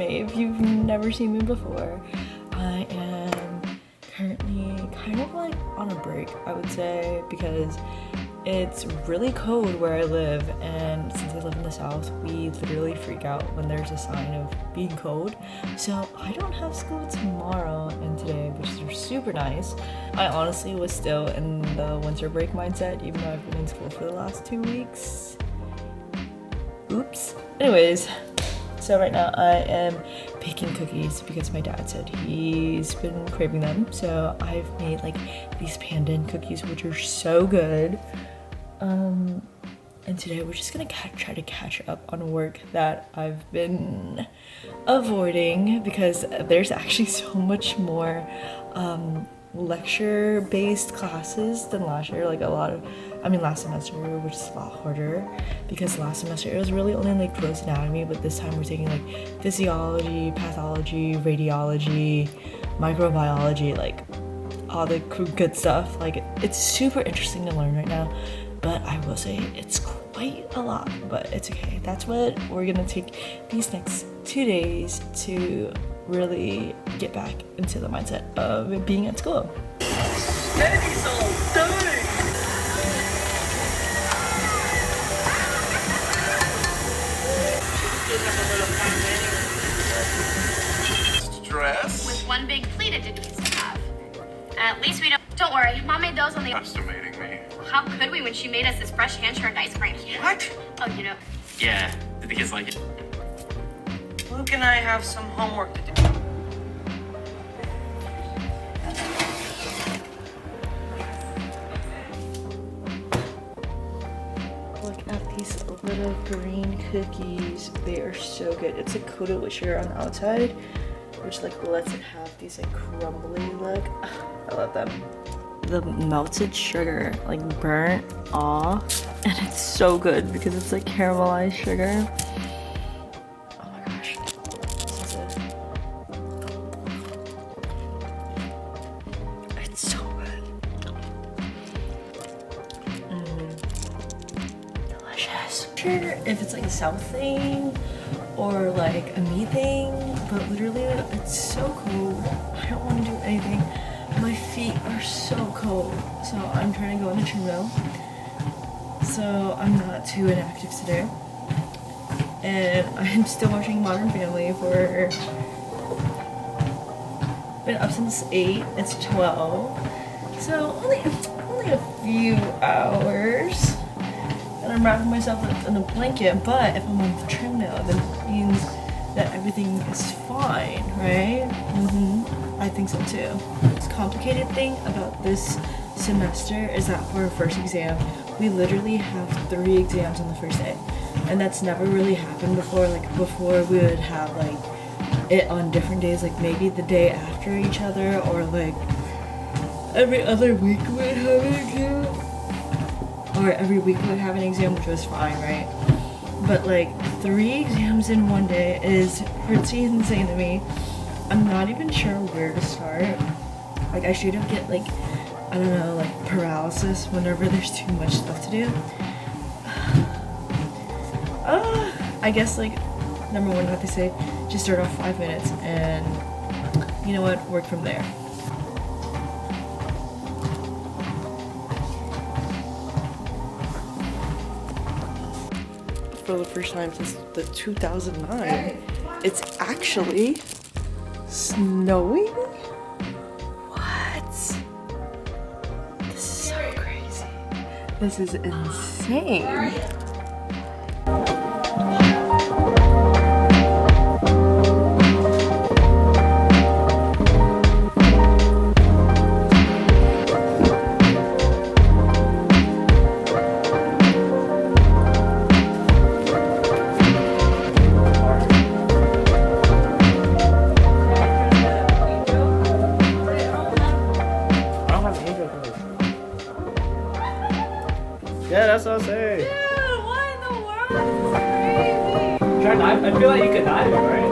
me if you've never seen me before. I am currently kind of like on a break, I would say, because it's really cold where I live, and since I live in the south, we literally freak out when there's a sign of being cold. So I don't have school tomorrow and today, which is super nice. I honestly was still in the winter break mindset, even though I've been in school for the last 2 weeks. Oops. Anyways, so right now I am baking cookies because my dad said he's been craving them. So I've made like these pandan cookies, which are so good. And today we're just gonna try to catch up on work that I've been avoiding, because there's actually so much more lecture-based classes than last year. Like last semester, which is a lot harder, because last semester it was really only like gross anatomy, but this time we're taking like physiology, pathology, radiology, microbiology, like all the good stuff. Like, it's super interesting to learn right now, but I will say it's quite a lot, but it's okay. That's what we're gonna take these next 2 days to really get back into the mindset of being at school. Daddy's all done! Dress? With one big pleat it didn't used to have. At least we don't worry, Mom made those on the... Estimating me. How could we when she made us this fresh hand-churned ice cream? What? Oh, you know. Yeah, did the kids like it? Luke and I have some homework to do. Look at these little green cookies. They are so good. It's like coated with sugar on the outside, which like lets it have these like crumbly look. I love them. The melted sugar like burnt off, and it's so good because it's like caramelized sugar. Oh my gosh, this is it. It's so good. Delicious. Sure if it's like a south thing or like a me thing, but literally it's so cold. I don't want to do anything. My feet are so cold, so I'm trying to go on a treadmill, so I'm not too inactive today. And I'm still watching Modern Family for, been up since 8, it's 12, so only a few hours. And I'm wrapping myself in a blanket, but if I'm on the treadmill, then it means that everything is fine, right? I think so too. The complicated thing about this semester is that for our first exam, we literally have 3 exams on the first day. And that's never really happened before. Like, before we would have like it on different days, like maybe the day after each other, or like every other week we would have an exam. Or every week we would have an exam, which was fine, right? But like 3 exams in one day is pretty insane to me. I'm not even sure where to start. Like, I shouldn't get like, I don't know, like paralysis whenever there's too much stuff to do. I guess like, number one, what they say, just start off 5 minutes and you know what, work from there. For the first time since the 2009, it's actually snowing? What? This is so crazy. This is insane. Yeah, that's what I'm saying. Dude, what in the world? This is crazy. Try dive. I feel like you could dive it, right?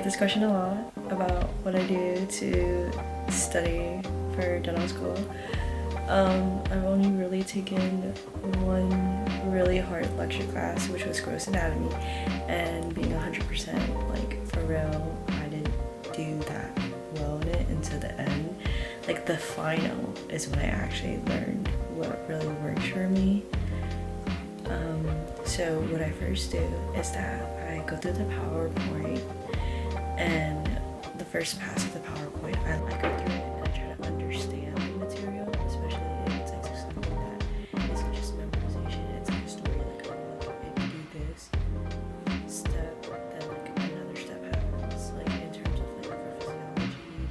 get this question a lot about what I do to study for dental school. I've only really taken one really hard lecture class, which was gross anatomy, and being 100% like for real, I didn't do that well in it until the end. Like the final is when I actually learned what really works for me. So what I first do is that I go through the PowerPoint, and the first pass of the PowerPoint, I go through it and I try to understand the material, especially if it's like something that isn't just memorization, it's like a story, like, oh, like if you do this step, then like another step happens. Like in terms of like for physiology,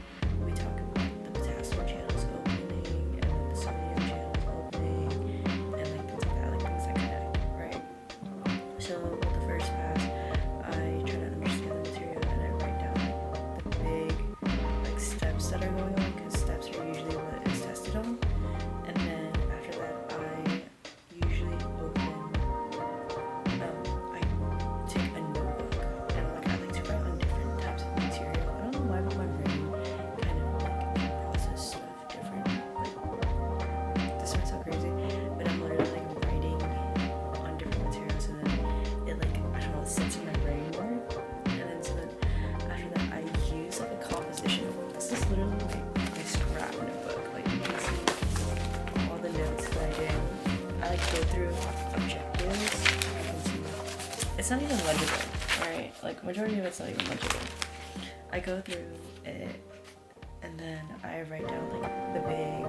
we talk about the potassium channels opening and then the sodium channels opening and like things like that, like things that connect, right? So the first pass, I try to understand the material and I write down like the big like steps that are going on, because steps are usually what is tested on. And then after that, I usually I take a notebook and like I like to write on different types of material. I don't know why, but my brain kind of like can process stuff different. Like this might sound crazy, but I'm literally like writing on different materials, and then it like, I don't know, it sits in my brain more. And then so then after that, I use like a composition. This is literally like my scrap notebook. Like you can see all the notes that I did. I like go through objectives. You can see it's not even legible, right? Like majority of it's not even legible. I go through it and then I write down like the big,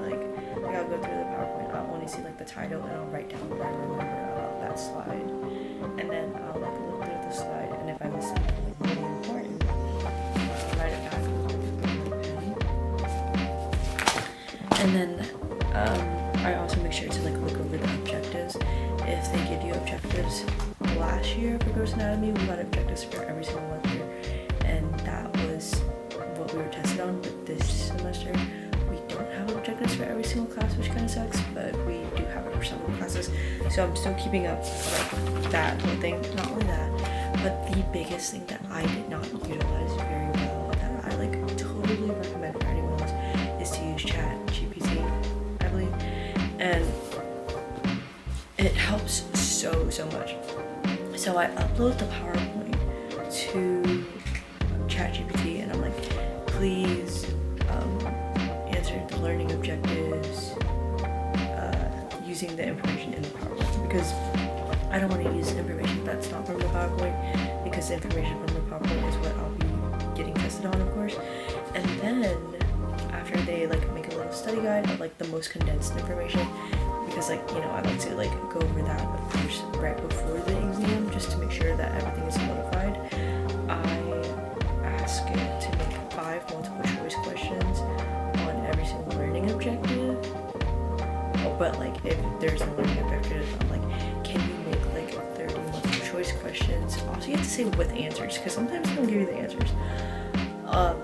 like I'll go through the PowerPoint. I'll only see like the title and I'll write down what I remember about that slide. And then I'll like look through the slide, and if I miss something like really important, I'll write it back with my pen. And then I also make sure to like look over the objectives. If they give you objectives, last year for gross anatomy, we got objectives for every single lecture, and that was what we were tested on. But this semester, we don't have objectives for every single class, which kind of sucks, but we do have it for some of the classes. So I'm still keeping up like that whole thing. Not only that, but the biggest thing that I did not utilize very well, that I like totally recommend for anyone else, is to use ChatGPT, I believe. And it helps so much. So I upload the PowerPoint to ChatGPT, and I'm like, please answer the learning objectives using the information in the PowerPoint, because I don't want to use information that's not from the PowerPoint, because the information from the PowerPoint is what I'll be getting tested on, of course. And then after they like make a little study guide of like the most condensed information, because like, you know, I like to like go over that of course right before the exam, just to make sure that everything is solidified. I ask it to make 5 multiple choice questions on every single learning objective. But like if there's a learning objective, I'm like, can you make like 30 multiple choice questions? Also, you have to say with answers, because sometimes they don't give you the answers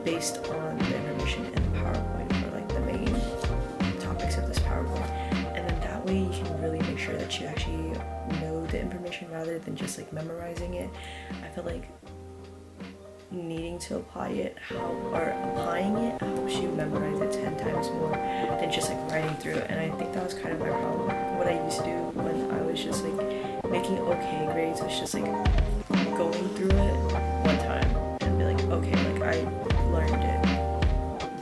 based on the information in the PowerPoint, or like the main topics of this PowerPoint. And then that way you can really make sure that you actually know the information rather than just like memorizing it. I feel like needing to applying it helps you memorize it 10 times more than just like writing through it. And I think that was kind of my problem. What I used to do when I was just like making okay grades was just like going through it one time and be like, okay, like I learned it.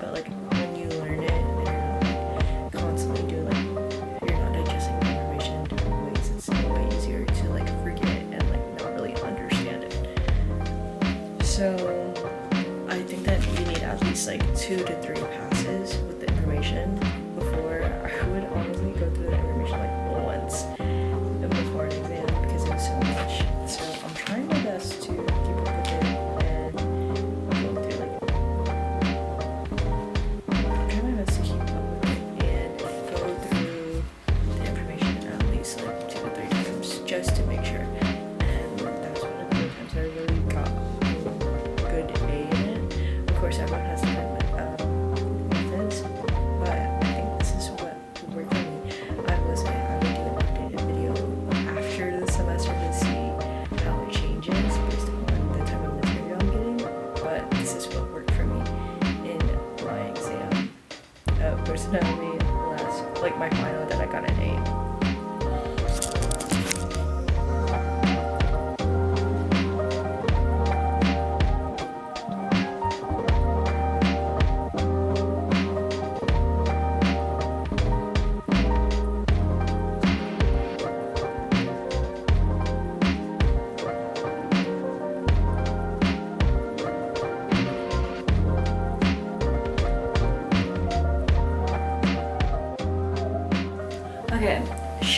But like when you learn it and you're not like constantly doing like, you're not digesting the information in different ways, it's way easier to like forget and like not really understand it. So I think that you need at least like 2 to 3 passes with the information before. I would honestly go through the information like once before an exam, because it was so much. So I'm trying my best to keep up with it, and go through like, I'm trying my best to keep up with it and go through the information at least like 2 to 3 times just to make sure. And that's one of the times I really got good aid in it. Of course, everyone has different methods, but I think this is what worked for me. I would do an updated video after the semester to see how it changes based on the type of material.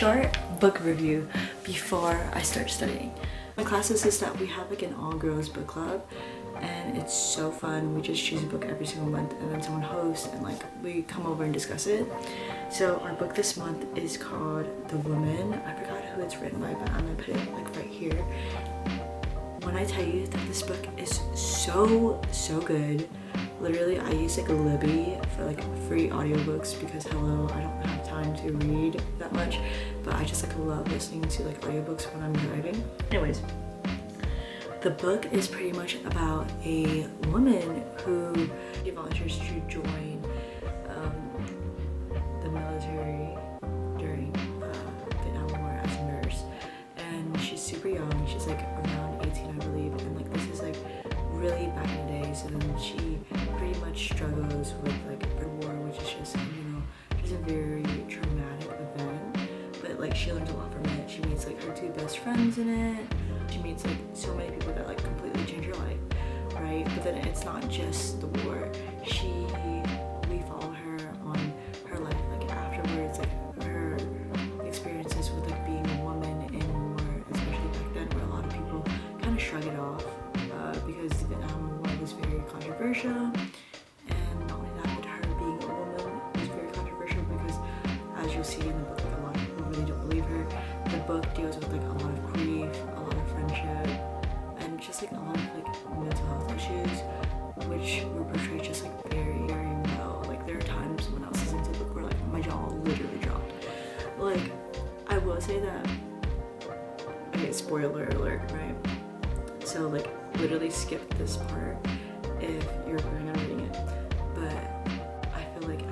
short book review before I start studying. My classes is that we have like an all-girls book club, and it's so fun. We just choose a book every single month, and then someone hosts, and like we come over and discuss it. So our book this month is called The Woman. I forgot who it's written by, but I'm gonna put it like right here. When I tell you that this book is so good, literally I use like a Libby for like free audiobooks because hello, I don't have time to read that much, but I just like love listening to like audiobooks when I'm driving. Anyways, the book is pretty much about a woman who volunteers to join the military during Vietnam War as a nurse, and she's super young. She's like around 18, I believe, and like this is like really back in the day. So then she pretty much struggles with like the war, which is just, you know, just a very traumatic event. But like she learns a lot from it. She meets like her 2 best friends in it. She meets like so many people that like completely change her life, right? But then it's not just the war. We follow her on her life like afterwards, like her experiences with like being a woman in war, especially back then, where a lot of people kind of shrug it off because the Vietnam War was very controversial. And not only that, but her being a woman was very controversial because, as you'll see in the book, like, a lot of people really don't believe her. The book deals with like a lot of grief, a lot of friendship, and just like a lot of like mental health issues, which were portrayed just like very well. Like there are times when I was listening to the book where like my jaw literally dropped. Like I will say that, okay, spoiler alert, right? So like literally skip this part if you're planning on reading it. But I feel like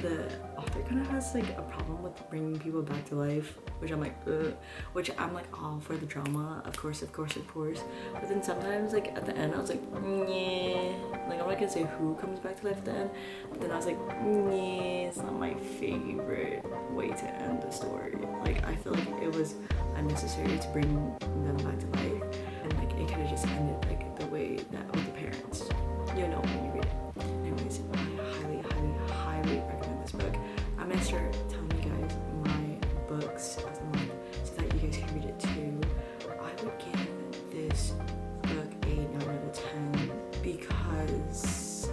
the author kind of has like a problem with bringing people back to life, which I'm like, ugh. Which I'm like all for the drama, of course. But then sometimes like at the end I was like, yeah. Like I'm not gonna say who comes back to life at the end, but then I was like, yeah, it's not my favorite way to end the story. Like I feel like it was unnecessary to bring them back to life, and like it could have just ended like the way that with the parents, you know, when you read it. Anyways, I highly recommend this book. I'm gonna start telling you guys my books of the month so that you guys can read it too. I would give this book a 9 out of 10 because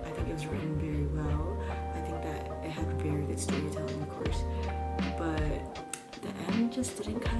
I think it was written very well. I think that it had very good storytelling, of course, but the end just didn't kind